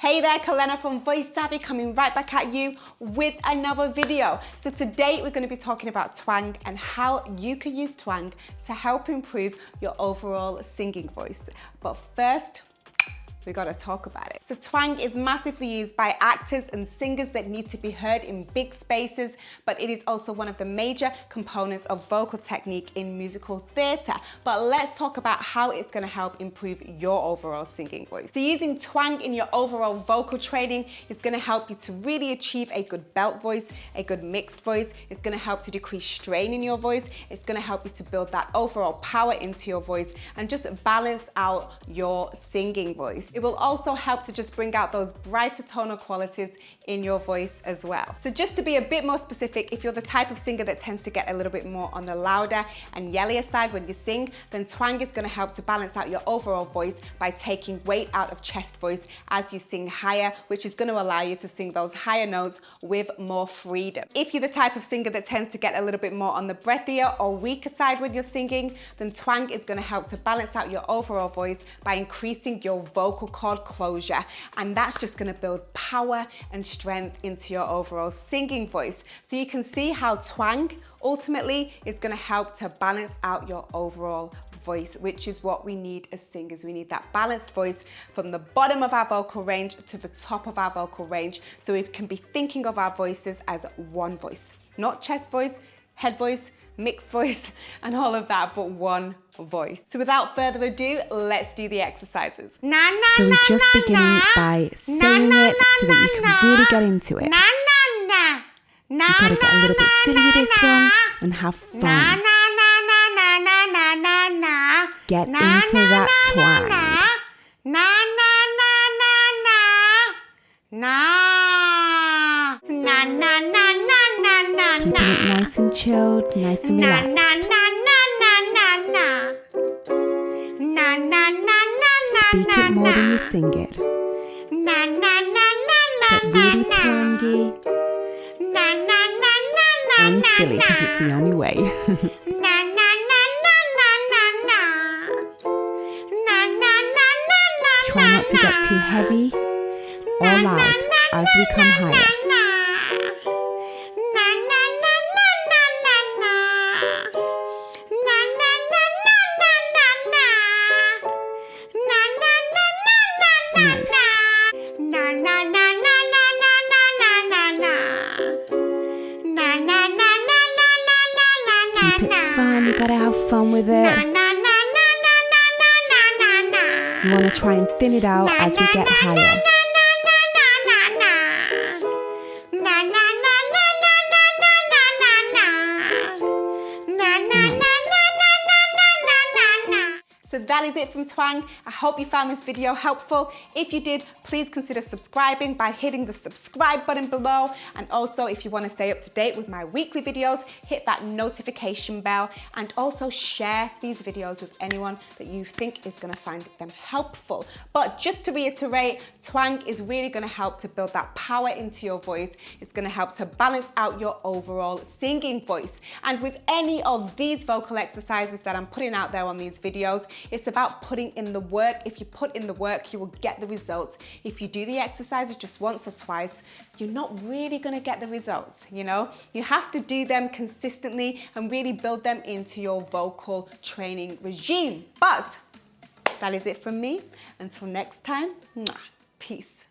Hey there, Kalena from Voice Savvy coming right back at you with another video. So today we're going to be talking about twang and how you can use twang to help improve your overall singing voice. But first, we gotta talk about it. So twang is massively used by actors and singers that need to be heard in big spaces, but it is also one of the major components of vocal technique in musical theatre. But let's talk about how it's gonna help improve your overall singing voice. So using twang in your overall vocal training is gonna help you to really achieve a good belt voice, a good mixed voice. It's gonna help to decrease strain in your voice. It's gonna help you to build that overall power into your voice and just balance out your singing voice. It will also help to just bring out those brighter tonal qualities in your voice as well. So just to be a bit more specific, if you're the type of singer that tends to get a little bit more on the louder and yellier side when you sing, then twang is going to help to balance out your overall voice by taking weight out of chest voice as you sing higher, which is going to allow you to sing those higher notes with more freedom. If you're the type of singer that tends to get a little bit more on the breathier or weaker side when you're singing, then twang is going to help to balance out your overall voice by increasing your vocal cord closure, and that's just going to build power and strength into your overall singing voice. So you can see how twang ultimately is going to help to balance out your overall voice, which is what we need as singers. We need that balanced voice from the bottom of our vocal range to the top of our vocal range, so we can be thinking of our voices as one voice, not chest voice, head voice, mixed voice, and all of that, but one voice. So without further ado, let's do the exercises. So we're just beginning by saying it so that you can really get into it. You gotta get a little bit silly with this one and have fun. Get into that twang. Keeping it nice and chilled, nice and relaxed. Speak it more than you sing it. Get really twangy and silly because it's the only way. Try not to get too heavy or loud as we come higher. Keep it fun, you gotta have fun with it. You wanna try and thin it out as we get higher. So that is it from twang. I hope you found this video helpful. If you did, please consider subscribing by hitting the subscribe button below. And also, if you want to stay up to date with my weekly videos, hit that notification bell and also share these videos with anyone that you think is going to find them helpful. But just to reiterate, twang is really going to help to build that power into your voice. It's going to help to balance out your overall singing voice. And with any of these vocal exercises that I'm putting out there on these videos, it's about putting in the work. If you put in the work, you will get the results. If you do the exercises just once or twice, you're not really going to get the results, you know? You have to do them consistently and really build them into your vocal training regime. But that is it from me. Until next time, peace.